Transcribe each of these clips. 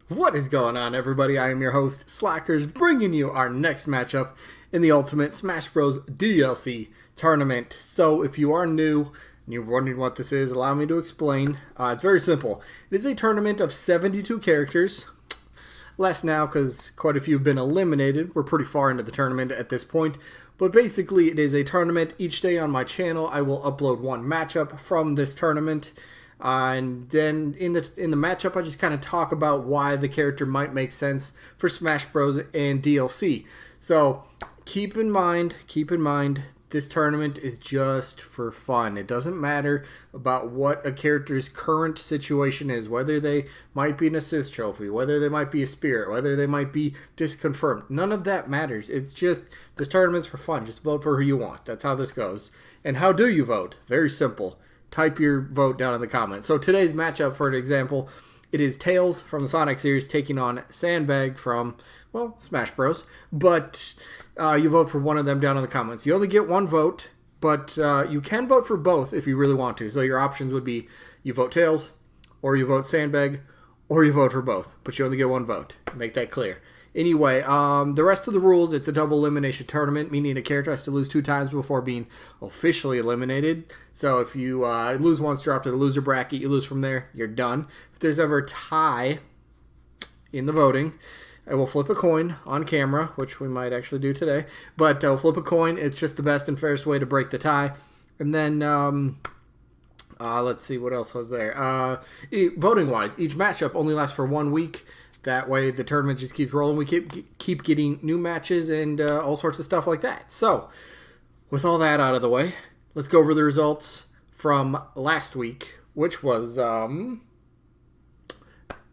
What is going on, everybody? I am your host, Slackerz, bringing you our next matchup in the Ultimate Smash Bros. DLC tournament. So, if you are new and you're wondering what this is, allow me to explain. It's very simple. It is a tournament of 72 characters. Less now because quite a few have been eliminated. We're pretty far into the tournament at this point. But basically, it is a tournament. Each day on my channel, I will upload one matchup from this tournament. And then in the matchup, I just kind of talk about why the character might make sense for Smash Bros. And DLC. So keep in mind, this tournament is just for fun. It doesn't matter about what a character's current situation is, whether they might be an assist trophy, whether they might be a spirit, whether they might be disconfirmed. None of that matters. It's just, this tournament's for fun. Just vote for who you want. That's how this goes. And how do you vote? Very simple. Type your vote down in the comments. So today's matchup, for an example, it is Tails from the Sonic series taking on Sandbag from, well, Smash Bros. But you vote for one of them down in the comments. You only get one vote, but you can vote for both if you really want to. So your options would be you vote Tails, or you vote Sandbag, or you vote for both. But you only get one vote. Make that clear. Anyway, the rest of the rules, it's a double elimination tournament, meaning a character has to lose 2 times before being officially eliminated. So if you lose once, drop to the loser bracket, you lose from there, you're done. If there's ever a tie in the voting, I will flip a coin on camera, which we might actually do today. But I'll flip a coin. It's just the best and fairest way to break the tie. And then, let's see, what else was there? Voting-wise, each matchup only lasts for 1 week. That way, the tournament just keeps rolling. We keep getting new matches and all sorts of stuff like that. So, with all that out of the way, let's go over the results from last week, which was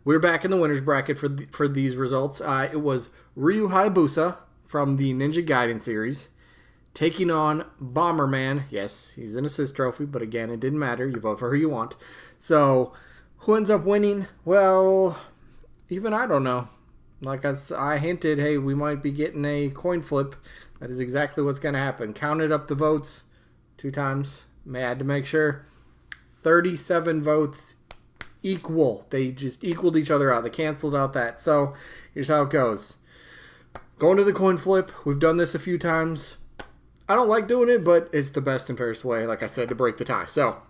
we're back in the winners bracket for these results. It was Ryu Hayabusa from the Ninja Gaiden series taking on Bomberman. Yes, he's an assist trophy, but again, it didn't matter. You vote for who you want. So, who ends up winning? Well, even I don't know. Like I hinted, hey, we might be getting a coin flip. That is exactly what's going to happen. Counted up the votes 2 times. I had to make sure. 37 votes equal. They just equaled each other out. They canceled out that. So here's how it goes. Going to the coin flip. We've done this a few times. I don't like doing it, but it's the best and fairest way, like I said, to break the tie. So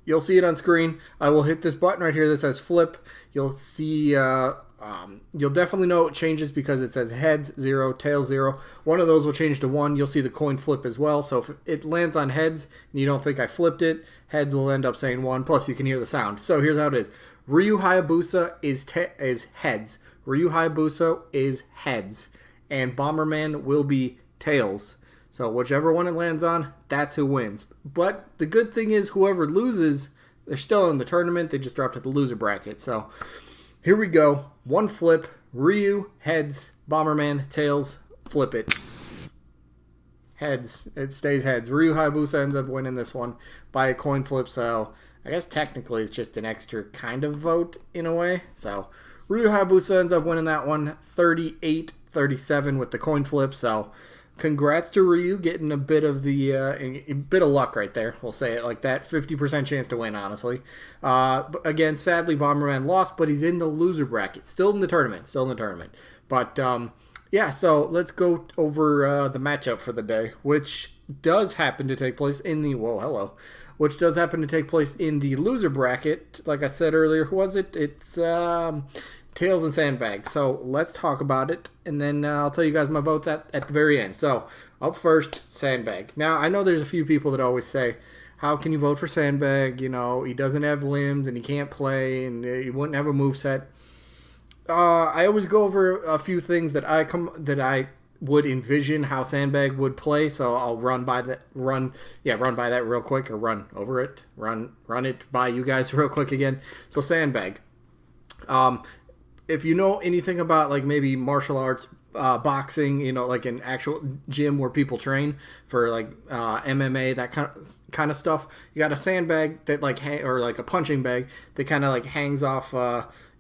you'll see it on screen. I will hit this button right here that says flip. You'll see, you'll definitely know it changes because it says heads 0, tails 0. One of those will change to 1. You'll see the coin flip as well. So if it lands on heads and you don't think I flipped it, heads will end up saying 1. Plus you can hear the sound. So here's how it is. Ryu Hayabusa is heads. Ryu Hayabusa is heads. And Bomberman will be tails. So whichever one it lands on, that's who wins. But the good thing is whoever loses, they're still in the tournament. They just dropped to the loser bracket. So here we go. One flip. Ryu, heads. Bomberman, tails. Flip it. Heads. It stays heads. Ryu Hayabusa ends up winning this one by a coin flip. So I guess technically it's just an extra kind of vote in a way. So Ryu Hayabusa ends up winning that one 38-37 with the coin flip. So congrats to Ryu getting a bit of luck right there. We'll say it like that. 50% chance to win, honestly. But again, sadly, Bomberman lost, but he's in the loser bracket. Still in the tournament. But, yeah, so let's go over the matchup for the day, which does happen to take place in the... Whoa, hello. Which does happen to take place in the loser bracket. Like I said earlier, who was it? It's Tails and Sandbag. So let's talk about it, and then I'll tell you guys my votes at the very end. So up first, Sandbag. Now, I know there's a few people that always say, how can you vote for Sandbag? You know, he doesn't have limbs, and he can't play, and he wouldn't have a moveset. I always go over a few things that I would envision how Sandbag would play, so I'll run by that real quick, or run over it, run it by you guys real quick again. So Sandbag. If you know anything about like maybe martial arts, boxing, you know, like an actual gym where people train for like MMA, that kind of stuff, you got a sandbag that like or like a punching bag that kind of like hangs off,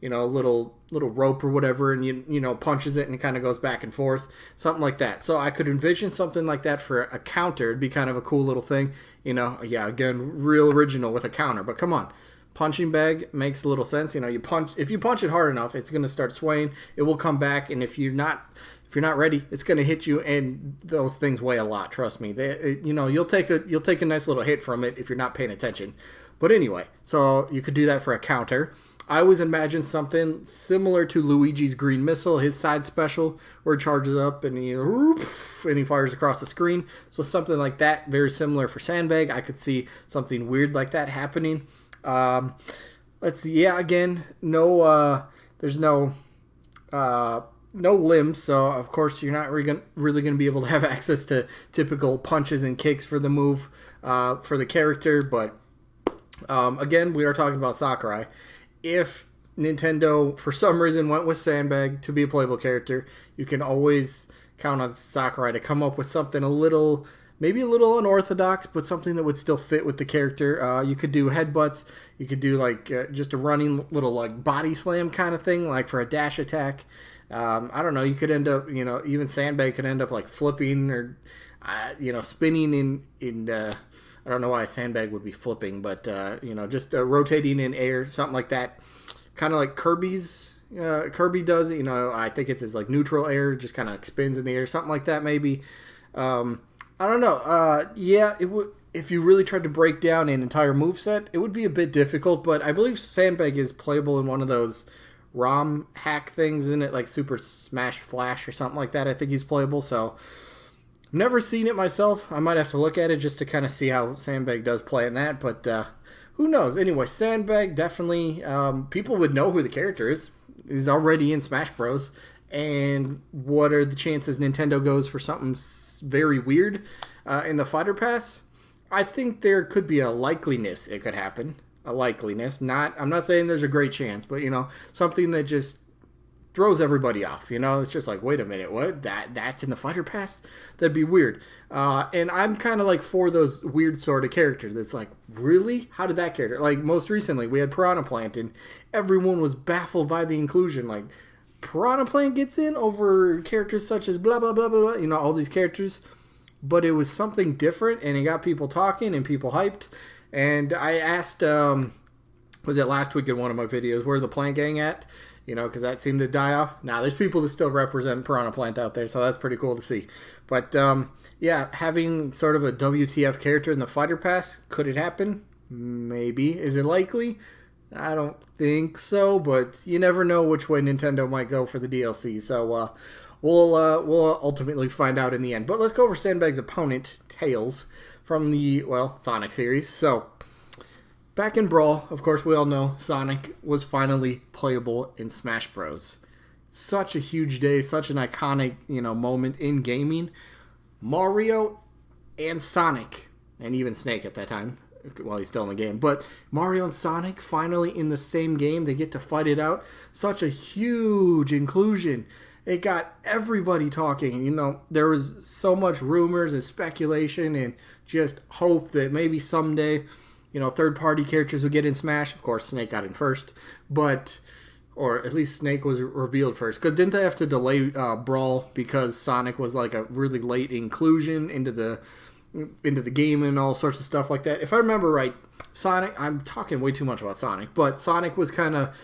you know, a little rope or whatever, and you know punches it and it kind of goes back and forth, something like that. So I could envision something like that for a counter. It'd be kind of a cool little thing, you know. Yeah, again, real original with a counter, but come on. punching bag makes a little sense. You know, if you punch it hard enough, it's going to start swaying. It will come back, and if you're not ready, it's going to hit you. And those things weigh a lot. Trust me. You'll take a nice little hit from it if you're not paying attention. But anyway, so you could do that for a counter. I always imagine something similar to Luigi's green missile, his side special, where it charges up and he fires across the screen. So something like that, very similar for Sandbag. I could see something weird like that happening. Let's see. Yeah, again, there's no limbs, so of course you're not really going to be able to have access to typical punches and kicks for the move for the character. But again, we are talking about Sakurai. If Nintendo, for some reason, went with Sandbag to be a playable character, you can always count on Sakurai to come up with something maybe a little unorthodox, but something that would still fit with the character. You could do headbutts. You could do just a running little body slam kind of thing, like for a dash attack. I don't know. You could end up, even Sandbag could end up flipping or, spinning in I don't know why a Sandbag would be flipping, but, just rotating in air, something like that. Kind of like Kirby's. Kirby does it, I think it's his neutral air, just kind of spins in the air, something like that maybe. I don't know. It would. If you really tried to break down an entire moveset, it would be a bit difficult, but I believe Sandbag is playable in one of those ROM hack things, isn't it? Like Super Smash Flash or something like that. I think he's playable, so never seen it myself. I might have to look at it just to kind of see how Sandbag does play in that, but who knows? Anyway, Sandbag, definitely, people would know who the character is. He's already in Smash Bros. And what are the chances Nintendo goes for something very weird in the Fighter Pass? I think there could be a likeliness it could happen. A likeliness. I'm not saying there's a great chance, but, something that just throws everybody off. It's just wait a minute, what? That's in the Fighter Pass? That'd be weird. And I'm kind of for those weird sort of characters. It's really? How did that character? Most recently, we had Piranha Plant, and everyone was baffled by the inclusion. Piranha Plant gets in over characters such as blah, blah, blah, blah, blah, all these characters. But it was something different, and it got people talking and people hyped. And I asked, was it last week in one of my videos, where the Plant Gang at? Because that seemed to die off. Now, there's people that still represent Piranha Plant out there, so that's pretty cool to see. But, having sort of a WTF character in the Fighter Pass, could it happen? Maybe. Is it likely? I don't think so, but you never know which way Nintendo might go for the DLC. So, we'll ultimately find out in the end. But let's go over Sandbag's opponent, Tails, from the, Sonic series. So, back in Brawl, of course, we all know Sonic was finally playable in Smash Bros. Such a huge day, such an iconic, moment in gaming. Mario and Sonic, and even Snake at that time, while he's still in the game. But Mario and Sonic finally in the same game. They get to fight it out. Such a huge inclusion. It got everybody talking. There was so much rumors and speculation and just hope that maybe someday, third-party characters would get in Smash. Of course, Snake got in first, or at least Snake was revealed first. Because didn't they have to delay Brawl because Sonic was a really late inclusion into the game and all sorts of stuff like that? If I remember right, Sonic, I'm talking way too much about Sonic, but Sonic was kind of,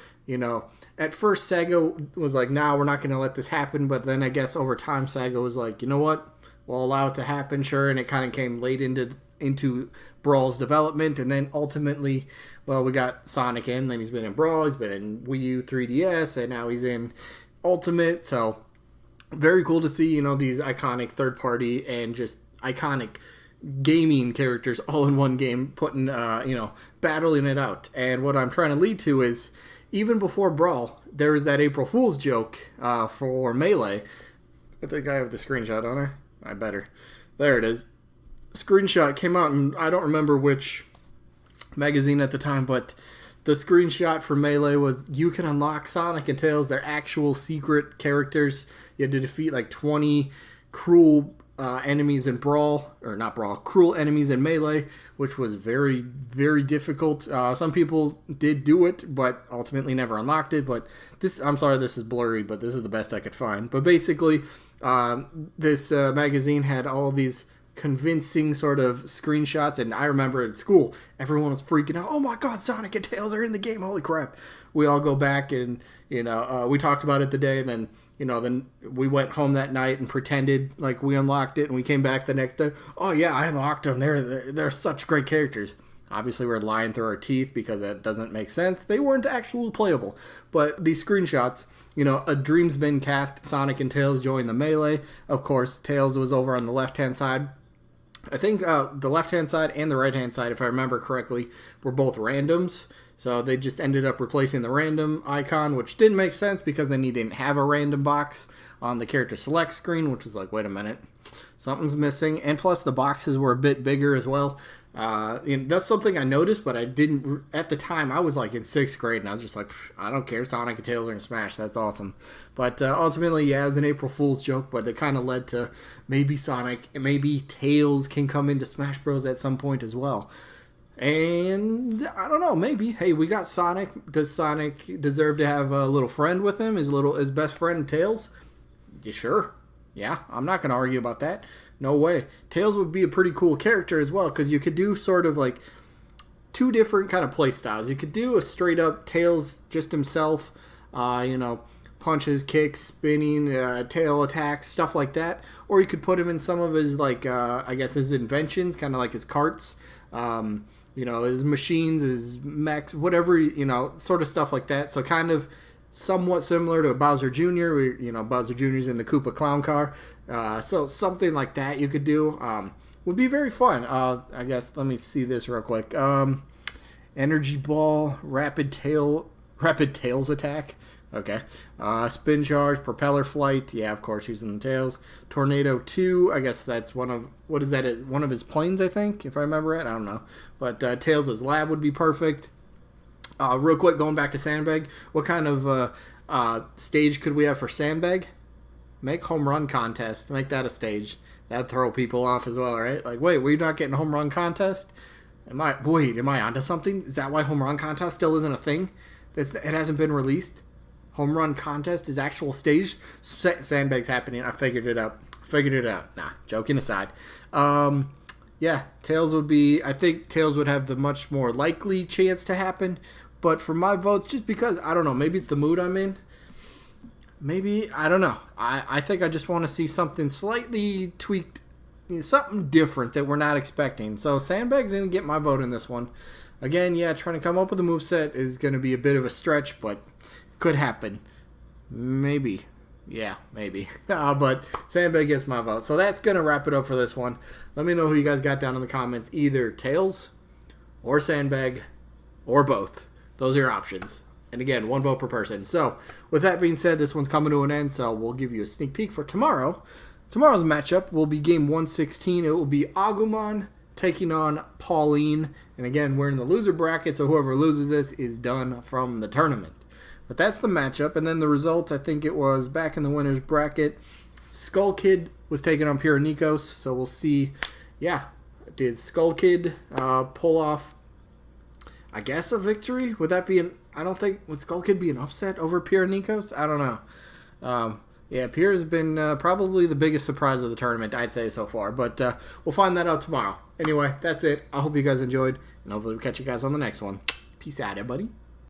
at first Sega was nah, we're not going to let this happen, but then I guess over time Sega was you know what, we'll allow it to happen, sure, and it kind of came late into Brawl's development, and then ultimately, we got Sonic in, then he's been in Brawl, he's been in Wii U, 3DS, and now he's in Ultimate, so very cool to see, these iconic third-party and just iconic gaming characters all in one game, putting, battling it out. And what I'm trying to lead to is, even before Brawl, there was that April Fool's joke for Melee. I think I have the screenshot on her. I better. There it is. Screenshot came out, and I don't remember which magazine at the time, but the screenshot for Melee was you can unlock Sonic and Tails, their actual secret characters. You had to defeat 20 cruel enemies in Brawl, or not Brawl, cruel enemies in Melee, which was very, very difficult. Some people did do it, but ultimately never unlocked it. But I'm sorry, this is blurry, but this is the best I could find. But basically, this magazine had all these convincing sort of screenshots. And I remember at school, everyone was freaking out. Oh my God, Sonic and Tails are in the game. Holy crap. We all go back and, we talked about it the day. And then, then we went home that night and pretended like we unlocked it. And we came back the next day. Oh yeah, I unlocked them. They're such great characters. Obviously, we're lying through our teeth because that doesn't make sense. They weren't actually playable. But these screenshots, a dream's been cast. Sonic and Tails joined the melee. Of course, Tails was over on the left-hand side. I think the left-hand side and the right-hand side, if I remember correctly, were both randoms. So they just ended up replacing the random icon, which didn't make sense because then you didn't have a random box on the character select screen, which was like, wait a minute, something's missing. And plus the boxes were a bit bigger as well. That's something I noticed, but I didn't, at the time, I was like in 6th grade, and I was just like, I don't care, Sonic and Tails are in Smash, that's awesome. But ultimately, yeah, it was an April Fool's joke, but it kind of led to maybe Sonic and maybe Tails can come into Smash Bros. At some point as well. And I don't know, maybe. Hey, we got Sonic. Does Sonic deserve to have a little friend with him? His best friend Tails? Yeah, sure. Yeah, I'm not going to argue about that. No way. Tails would be a pretty cool character as well, because you could do sort of like 2 different kind of play styles. You could do a straight up Tails just himself, punches, kicks, spinning, tail attacks, stuff like that. Or you could put him in some of his his inventions, kind of like his carts, his machines, his mechs, whatever, sort of stuff like that. So kind of somewhat similar to Bowser Jr. Bowser Jr.'s in the Koopa Clown Car. So something like that you could do. Would be very fun. I guess, let me see this real quick. Energy Ball, Rapid Tails Attack. Okay. Spin Charge, Propeller Flight. Yeah, of course, using the Tails. Tornado 2. I guess that's one of his planes, I think, if I remember it. I don't know. But Tails' Lab would be perfect. Real quick, going back to Sandbag. What kind of stage could we have for Sandbag? Make home run contest. Make that a stage. That'd throw people off as well, right? Like, wait, we're not getting a home run contest? Am I onto something? Is that why home run contest still isn't a thing? It hasn't been released? Home run contest is actual stage? Sandbag's happening. I figured it out. Nah, joking aside. Yeah, I think Tails would have the much more likely chance to happen. But for my votes, just because, I don't know, maybe it's the mood I'm in. Maybe, I don't know. I think I just want to see something slightly tweaked, something different that we're not expecting. So Sandbag's going to get my vote in this one. Again, yeah, trying to come up with a moveset is going to be a bit of a stretch, but could happen. Maybe. Yeah, maybe. But Sandbag gets my vote. So that's going to wrap it up for this one. Let me know who you guys got down in the comments. Either Tails or Sandbag or both. Those are your options. And again, 1 vote per person. So with that being said, this one's coming to an end. So we'll give you a sneak peek for tomorrow. Tomorrow's matchup will be game 116. It will be Agumon taking on Pauline. And again, we're in the loser bracket. So whoever loses this is done from the tournament. But that's the matchup. And then the results, I think it was back in the winner's bracket. Skull Kid was taking on Pure Nikos. So we'll see. Yeah, did Skull Kid pull off, I guess, a victory? Would that be would Skull Kid be an upset over Pure Nikos? I don't know. Yeah, Pierre's been probably the biggest surprise of the tournament, I'd say, so far. But we'll find that out tomorrow. Anyway, that's it. I hope you guys enjoyed, and hopefully we'll catch you guys on the next one. Peace out, everybody.